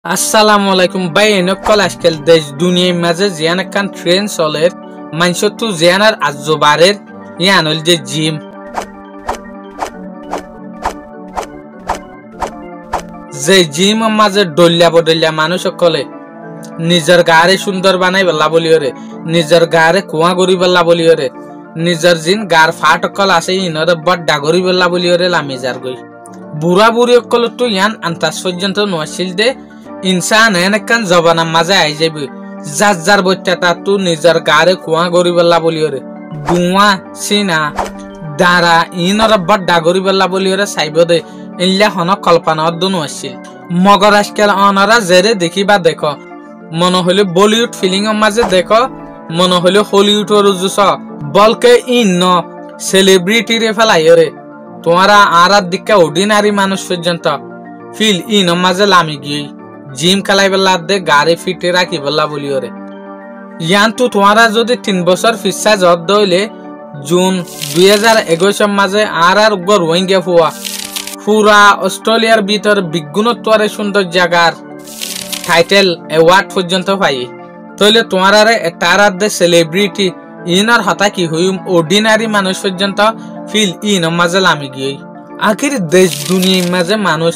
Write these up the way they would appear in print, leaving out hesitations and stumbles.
আসসালামু আলাইকুম ভাই নকল আজকাল দেশ দুনিয়ার মাঝে জিয়ান একখান ট্রেন চলের মানসতু জিয়ানার আজবারের ইয়ান হল যে জিম যে জিম মাঝে ডলিয়া বদলিয়া মানুষ সকলে নিজের গারে সুন্দর বানাই বেলা বলিওরে নিজের গারে কুয়া গরি বেলা বলিওরে নিজের জিন গার ফাট অকল আছে ইনরে বড় ডাগরি বেলা বলিওরে লামি যার গই বুড়া বুড়ি অকল তো ইয়ান আন্তাজ পর্যন্ত নছিল দে ইনসান এনেকান জবানা মাঝে আই যাবে যার যার বচ্চাটা তু নিজের গারে কুয়া গরি বেলা বলিওরে দুয়া সিনা দাঁড়া ইনরে বড় ডাগরি বেলা বলিওরে সাইব দে ইল্লা হন কল্পনা অদ্দনু আসছিল মগর আজকাল অনরা জেরে দেখিবা দেখো মনে হইলে বলিউড ফিলিং মাঝে দেখো মনে হইলে হলিউড রুজুস বলকে ইন সেলিব্রিটি রে ফেলাইরে তোমারা আরার দিকে অর্ডিনারি মানুষ পর্যন্ত ফিল ইন মাঝে লামি গিয়ে জিম খেলাই বেলা দে গাড়ি ফিটে রাখি বেলা বলিওরে ইয়ান তো তোমারা যদি 3 বছর ফিসা জব দইলে জুন 2021 মাঝে আর গর রোহিঙ্গা ফুয়া পুরা অস্ট্রেলিয়ার ভিতর বিজ্ঞানত্বরে সুন্দর জায়গার টাইটেল অ্যাওয়ার্ড পর্যন্ত পাই তাহলে তোমার তার দে সেলিব্রিটি ইনার হতা কি হইম অর্ডিনারি মানুষ পর্যন্ত ফিল ইন মাঝে লামি গিয়ে আখির দেশ দুনিয়ার মাঝে মানুষ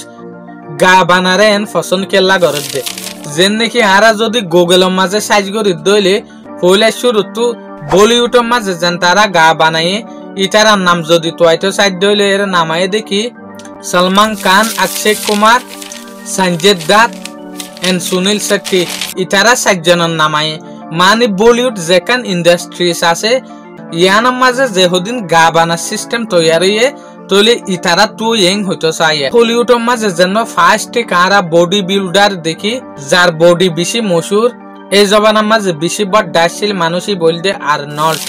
গা বানারে এন ফসন কেল্লা গরত দে যেন নাকি আরা যদি গুগলের মাঝে সাইজ করি দইলে হইলে শুরু তো বলিউডের মাঝে যেন তারা গা বানাই ইটারার নাম যদি তোয়াইতো সাইড দইলে এর নামায় দেখি সলমান খান অক্ষয় কুমার সঞ্জয় দত্ত এন্ড সুনীল শেট্টি ইটারা সাতজনের নামায় মানে বলিউড যেখান ইন্ডাস্ট্রিজ আছে ইয়ানোর মাঝে যেদিন গা বানার সিস্টেম তৈরি তলে ইতারা টু ইয়ং হইতো চাই হলিউডের মাঝে যেন ফার্স্ট কারা বডি বিল্ডার দেখি যার বডি বেশি মশুর এই জবানার মাঝে বেশি বড় ডাসিল মানুষই বলতে আর্নল্ড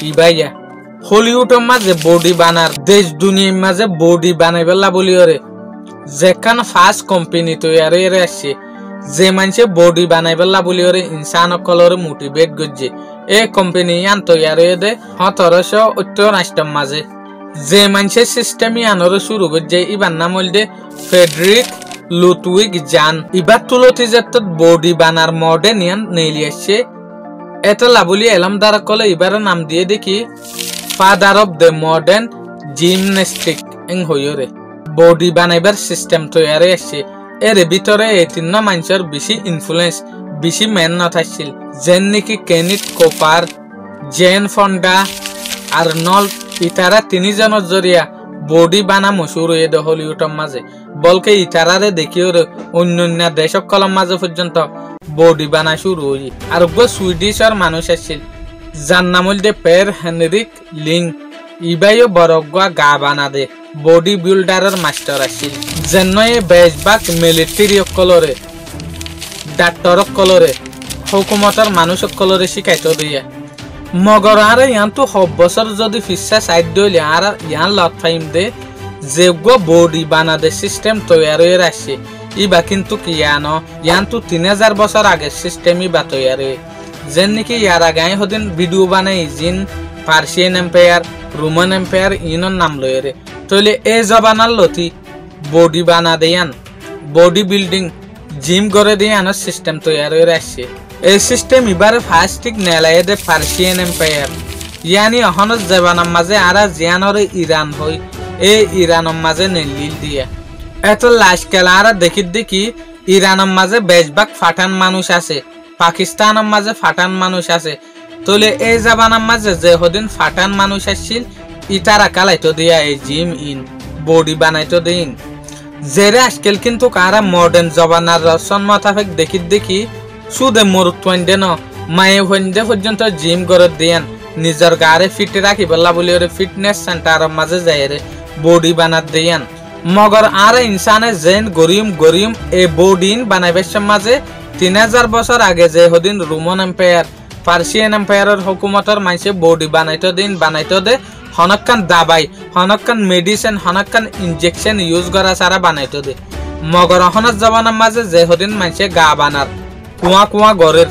ইবাইয়া হলিউডের মাঝে বডি বানার দেশ দুনিয়ার মাঝে বডি বানাইবেলা বলিওরে যেখান ফার্স্ট কোম্পানি তৈরি আসছে যে মানুষে বডি বানাইবেলা বলিওরে ইনসান কলরে মোটিভেট করছে এই কোম্পানি আন তৈরি দে 1789 মাঝে যে মানুষের সিস্টেম আনর শুরু করছে ইবার নাম হলদে ফ্রেডরিক লুডউইগ জান ইবার তুলতি যেত বডি বানার মডেল ইয়ান নেলি আসছে এটা লাবলি এলাম দ্বারা কলে ইবার নাম দিয়ে দেখি father of the modern gymnastic এং হইরে বডি বানাইবার সিস্টেম তৈরি আসছে এর ভিতরে এই তিন মানুষের বেশি ইনফ্লুয়েন্স বেশি মেহনত আসছিল যেন নাকি কেনিথ কোপার জেন ফন্ডা আর্নল্ড ইতারা তিনজনের জরিয়া বডি বানা মশুর হয়ে দে হলিউডের মাঝে বলকে ইতারারে দেখিও অন্য দেশ কলম মাঝে পর্যন্ত বডি বানা শুরু হই আর সুইডিশের মানুষ আসছিল যার নাম হল দে পের হেনরিক লিং ইবাইও বড়গুয়া গা বানা দে বডি বিল্ডারের মাস্টার আসছিল যেন বেশভাগ মিলিটারি কলরে ডাক্তার কলরে হুকুমতের মানুষ কলরে শিখাইতো দিয়ে মগর আর ইয়ান তো 6 বছর যদি ফিসা সাইড দইলে আর ইয়ান লত ফাইম দে যে বডি বানাদে সিস্টেম তৈরি আসছে ইবা কিন্তু কি ইয়ান তো 3000 বছর আগে সিস্টেম ইবা তৈরি যেন নাকি ইয়ার আগে হদিন ভিডিও বানাই জিন পার্সিয়ান এম্পায়ার রোমান এম্পায়ার ইনর নাম লইরে তাহলে এই জবানার লতি বডি বানা দেয়ান বডি বিল্ডিং জিম করে দেয়ানোর সিস্টেম তৈরি আসছে এই সিস্টেম এবারে ফার্স্টিক নেলাই দে পার্সিয়ান এম্পায়ার ইয়ানি অহনর জবানার মাঝে আরা জিয়ানর ইরান হই এই ইরানের মাঝে নেলিল দিয়া এত লাশ কেলা আরা দেখি ইরানের মাঝে বেশভাগ ফাটান মানুষ আছে পাকিস্তানের মাঝে ফাটান মানুষ আছে তাহলে এই জবানার মাঝে যে হদিন ফাটান মানুষ আসছিল ইতারা কালাইতো দিয়া এই জিম ইন বডি বানাইতো দিন জেরে আজকাল কিন্তু কারা মডার্ন জবানার রসন মোতাবেক দেখি সুদে মরুত্বন্দে ন মায়ে হইন্দে পর্যন্ত জিম করে দিয়ান নিজের গারে ফিট রাখি বলা বলি ওরে ফিটনেস সেন্টার মাঝে যায় রে বডি বানাত দিয়ান মগর আর ইনসানে জেন গরিম এ বডি বানাইবার মাঝে 3000 বছর আগে যে হদিন রোমান এম্পায়ার পার্সিয়ান এম্পায়ারের হুকুমতের মাইসে বডি বানাইতো দে হনকান দাবাই হনকান মেডিসিন হনকান ইনজেকশন ইউজ করা সারা বানাইতো দে মগর হনত জবানার মাঝে যে হদিন মাইসে গা বানার কুয়া গরের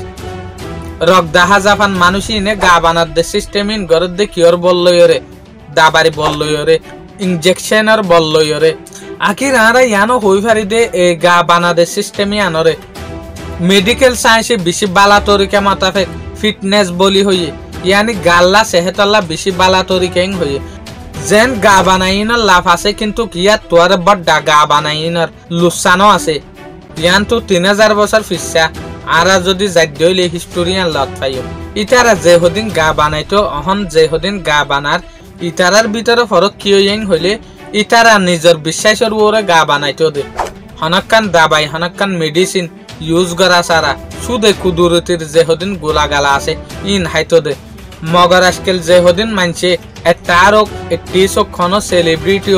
রক দাহা জাপান মানুষই নে গা বানার দে সিস্টেম ইন গরের দে কিওর বললইরে দাবারি বললইরে ইনজেকশনের বললইরে আখির আরা ইয়ানো হই ফারি দে এ গা বানা দে সিস্টেমই আনরে मेडिकल साइंस बेसि बाला तरीका मोताफिक फिटनेस बोली हुई यानी गाल्ला सेहतल्ला बेसि बाला तरीका हुई जेन गा बानाइनर लाभ आछे किन्तु किया तोर बड्डा गा बानाइनर लुसानो आछे यान तो 3000 बছর फिसा आरा जदि जाद्यले हिस्टोरियान लत पाइयो इतारा जे हदिन गा बानाइतो अहन जे हदिन गा बानार इतारार भितरे फरक कियें हइले इतारा निजर বিশ্বাসের ওরে गा बानाइतो दे हनक्कान दाबाई हनक्कान मेडिसिन यूज करा सारा सुदे कुदुरतिर जे हदिन गोलागाला आछे इन हाइतो दे मगर आजकल जे हदिन मानছে एटारोक एटिसो खनो सेलिब्रिटी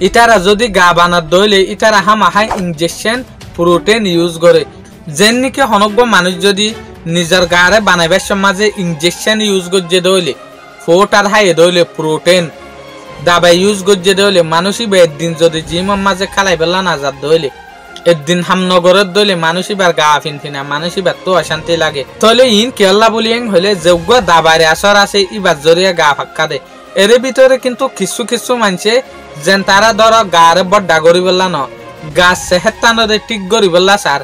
इतारा जदि गा बानार दइले इतारा हामाहाय इंजेक्शन प्रोटीन यूज करे जेन निके हनग्ग मानुष जदि निजर गारे बानाइबार समाजे इंजेक्शन यूज करजे दइले फोटार हाय दइले प्रोटीन दाबाई यूज करजे दइले मानुषी बेद दिन जदि जिम माजे खालाई बेला ना जात दइले একদিন হামনগরের দলে মানুষই বার গা ফিনফিনা মানুষই বার তো অশান্তি লাগে তলে ইন কেল্লা বলিয়েন হলে যোগ্য দাবারে আসর আছে ইবার জরিয়া গা ফাক্কা দে এর ভিতরে কিন্তু কিছু কিছু মানছে যেন তারা ধর গারে বড় গরি বললা ন গা সেহতানরে ঠিক গরি বললা স্যার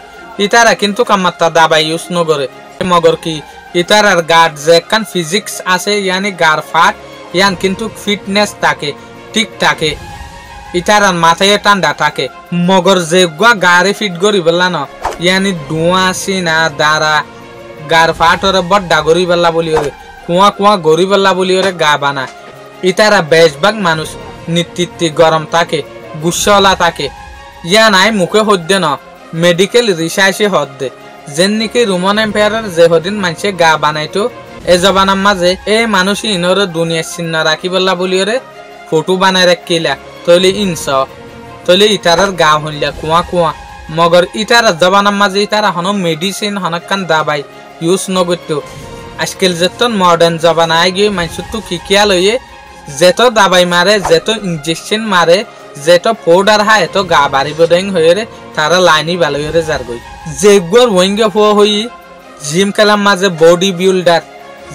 ইতারা কিন্তু কামাত্তা দাবাই ইউজ ন করে মগর কি ইতারার গার যে কান ফিজিক্স আছে यानी গার ফাট ইয়ান কিন্তু ফিটনেস থাকে ঠিক থাকে इतारा माथाय टांडा थाके मगर जेगुआ गारे फिट गरी बेला न यानी दुआ सिना दारा गार फाटरे बड्डा गरी बेला बोली रे कुआ कुआ गरी बेला बोली रे गा बाना इतारा बेशबाग मानुष नित्यति गरम थाके गुस्सला थाके या नाइ मुखे हद्दे न मेडिकल रिसार्चे हद्दे जेन्निके रोमान एम्पायारर जे हदिन मानसे गा बानाइतो ए जबानार माजे ए मानुषी इनरे दुनिया चिन्ह राखि बेला बोली रे फोटो बानाय राखिला तले इंस तले इतारार गाँव हल्ला कुआ कुआ मगर इतारा जबानार माजे इतारा हनो मेडिसिन हनक्कान दाबाई यूज नगरतो आजकल जेतन मॉडर्न जबाना आइ गई मानसि तो किकिया लये जेतो दाबाई मारे जेतो इंजेक्शन मारे जेतो पाउडार हाय तो गा बारिबो दें होयरे तारा लाइनी बालो होयरे जार गई जेगुर वंगे फो होई जिम खेलार माजे बॉडी बिल्डार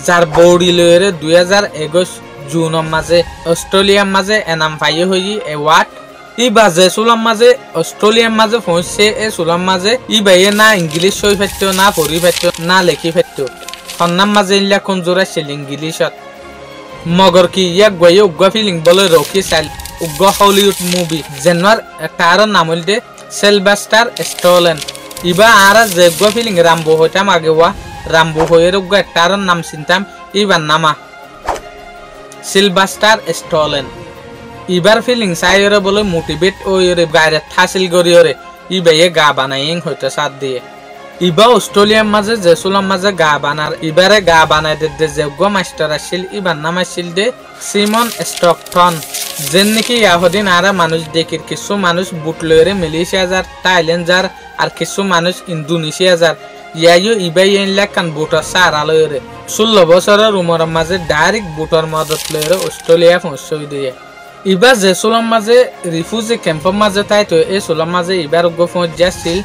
जार बॉडी लये 2021 जून माजे ऑस्ट्रेलिया माजे एनाम पाइए हुई एवार्ड इ बाजे सुलम माजे ऑस्ट्रेलिया माजे पहुंचे ए सुलम माजे इ बाये ना इंग्लिश सई फेट्यो ना पढ़ी फेट्यो ना लिखि फेट्यो खन्नाम माजे इल्ला कंजूरा सेल इंग्लिशत मगर की या गये उग्गा फिलिंग बोले रॉकी साइल उग्गा हॉलीवुड मूवी जेनर तार नाम दे सिल्वेस्टर स्टैलोन इबा आरा जेग्गा फिलिंग रामबो होताम आगेवा रामबो होयर उग्गा तार नाम सिनताम इबा नामा सिल्वेस्टर स्टैलोन इबार फिलिंग साइरे बोले मोटिवेट ओयरे गारे थासिल गरियोरे इबाये गा बानायें होते साथ दिए इबा ऑस्ट्रेलिया माजे जेसुलम माजे गा बानार इबारे गा बानाय दे जेग्गो मास्टर आसिल इबार नाम आसिल दे सिमन स्टकटन जेन्निकि याहदिन आरा मानुष देखिर किछु मानुष बुट लयरे मालয়েশিয়া जार थाईलैंड जार आर किछु मानुष इंडोनेशिया जार यायो इबाये लाकान बुटर सारा लयरे 16 বছরের উমরের মাঝে ডাইরেক্ট বুটর মদত লয়রে অস্ট্রেলিয়া পৌঁছই দিয়ে ইবার যে সুলম মাঝে রিফিউজি ক্যাম্পের মাঝে তাই তো এই সুলম মাঝে ইবার গফত যাছিল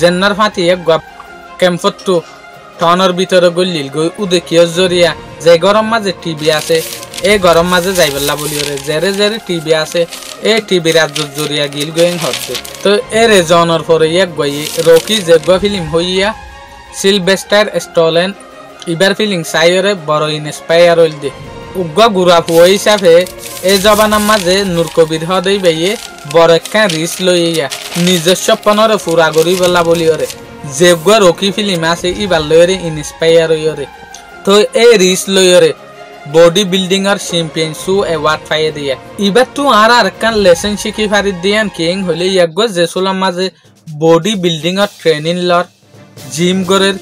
জেন্নার ফাতি এক ক্যাম্পত তো টনের ভিতরে গলিল গই উদেকিয় জরিয়া যে গরম মাঝে টিভি আছে এই গরম মাঝে যাইবলা বলিরে জেরে জেরে টিভি আছে এই টিভি রাজ্য জরিয়া গিল গোয়িং হচ্ছে তো এর জনের পরে এক গই রকি জেগা ফিল্ম হইয়া সিলভেস্টার স্ট্যালোন इबार फिलिंग साइरे बड़ इन्स्पायर होल दे उग्गा गुरा फुआ हिसाबे ए जबानार माजे नूर कबिर हदई बाइये बड़ एकखान रिस्क लइया নিজস্ব পনরে পুরা গরি বেলা বলিরে जेगुआ रकी फिल्म आछे इबार लयरे इन्स्पायर हइरे तो ए रिस्क लयरे बॉडी बिल्डिंग और चैंपियनशिप अवार्ड पाइए दिया इबार तो आर एकखान लेसन शिखि पारि दियान किंग हले यागो जेसुलाम माजे बॉडी बिल्डिंग और ट्रेनिंग लर जिम गरेर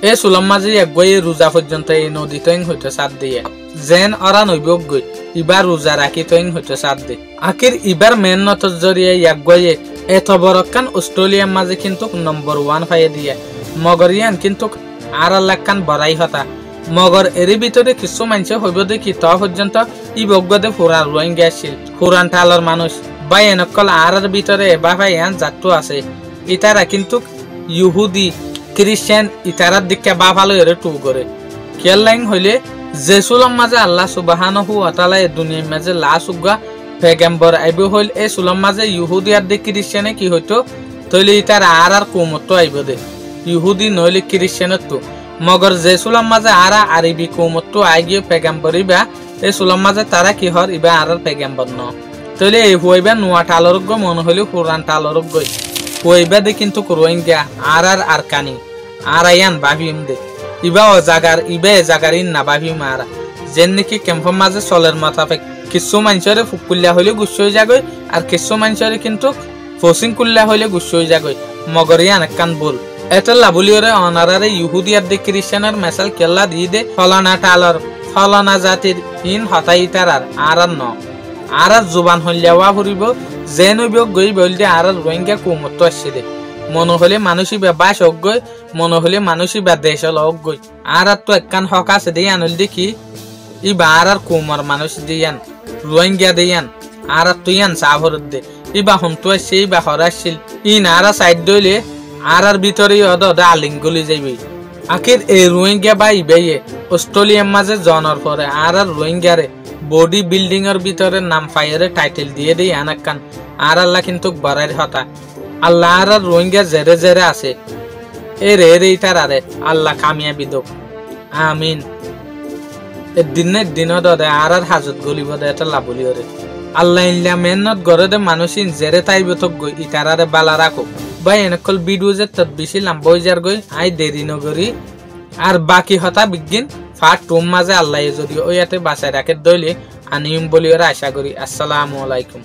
ए सुलम माजे एकगय रोजा पर्यन्त ए नदी तों होते साथ दिए जेन अरा नइबक गई इबार रोजा राखी तों होते साथ दे आखिर इबार मेन नतर जरिए एकगय एत बरकान ऑस्ट्रेलिया माजे किन्तु नम्बर 1 पाइए दिए मगर यान किन्तु आरा लाखान बराई हता मगर एरि भितरे किछु मानसे हइब देखि त पर्यन्त इ बगदे फुरा रोइं गेছিল फुरान टालर मानुष बाय एनकल आरार भितरे बाफा यान जातु আছে इतारा किन्तु ইহুদি क्रिश्चियन इतारार दिक्के बाफालो एरे टू करे केलाइन हइले जेसुलम माजे आल्लाह सुबहानाहु व ताआला ए दुनिया माजे लासुगा पैगम्बर आइबो हइल ए सुलम माजे इहुदी आर दे क्रिश्चियने कि हइतो तइले इतार आरार कुमतो आइबो दे ইহুদি নইলে খ্রিস্টানত তো মগর যে সুলাম মাঝে আরা আরবি কৌমত তো আই গিয়ে পেগাম্বর ইবা এই সুলাম মাঝে তারা কি হর ইবা আর পেগাম্বর ন তইলে এই হুয়াইবা নোয়া টালরগ মন হইলে পুরান টালরগ গই হুয়াইবা দে কিন্তু রোহিঙ্গা আর কানি আর আয়ান ভাবিম দে ইবা ও জাগার ইবা এ জাগার ইন না ভাবিম আরা যেন নাকি ক্যাম্পর মাঝে চলের মাথাপে কিছু মানুষরে ফুকুল্লা হইলে গুচ্ছ হয়ে যাগই আর কিছু মানুষরে কিন্তু ফসিং কুল্লা হইলে গুচ্ছ হয়ে যাগই মগরিয়ান একখান বল এটা লাবলিওরে অনারারে ইহুদিয়ার দে খ্রিস্টানের মেসাল কেল্লা দিয়ে দে ফলানা টালর ফলানা জাতির ইন হতাইতার আর ন আর জুবান হইলেওয়া ফুরিব যে নইব গই বলতে আর রোহিঙ্গা কৌমত্ব আসছে দে মনে হলে মানুষই বা বাস অজ্ঞই মনে হলে মানুষই বা দেশ হল অজ্ঞই আর তো একখান হক আছে দিয়ে আনল দেখি ইবা আর কৌমার মানুষ দিয়ান রোহিঙ্গা দিয়ান আর তুইয়ান চাভরত দে ইবা হন্তু আসছে ইবা হরাসছিল ইন আর সাইড দইলে আর ভিতরে আলিঙ্গলি যাইবে আখির এই রোহিঙ্গা বা ইবাইয়ে অস্ট্রেলিয়ার মাঝে জনর পরে আর রোহিঙ্গারে বডি বিল্ডিং এর ভিতরে নাম ফায়ারে টাইটেল দিয়ে দেই আনাকান আর আল্লাহ কিন্তু বড়াই হতা আল্লাহ আর রোহিঙ্গা জেরে জেরে আছে এ রে ইটার আরে আল্লাহ কামিয়াবি দোক আমিন দিনের দিনত আর হাজত গলিব দে এটা লাভলি ওরে আল্লাহ ইল্লা মেহনত গড়ে দে মানুষ জেরে তাইব তো গই ইটারারে বালা রাখো ভাই এনেকল ভিডিও যে তত বেশি লম্বা হয়ে যার গই আই দেরি নগরি আর বাকি হতা বিজ্ঞান ফাট টুম মাঝে আল্লাহ যদি ওই এতে বাঁচায় রাখে দইলে আনিম বলি ওরা আশা করি। আসসালামু আলাইকুম।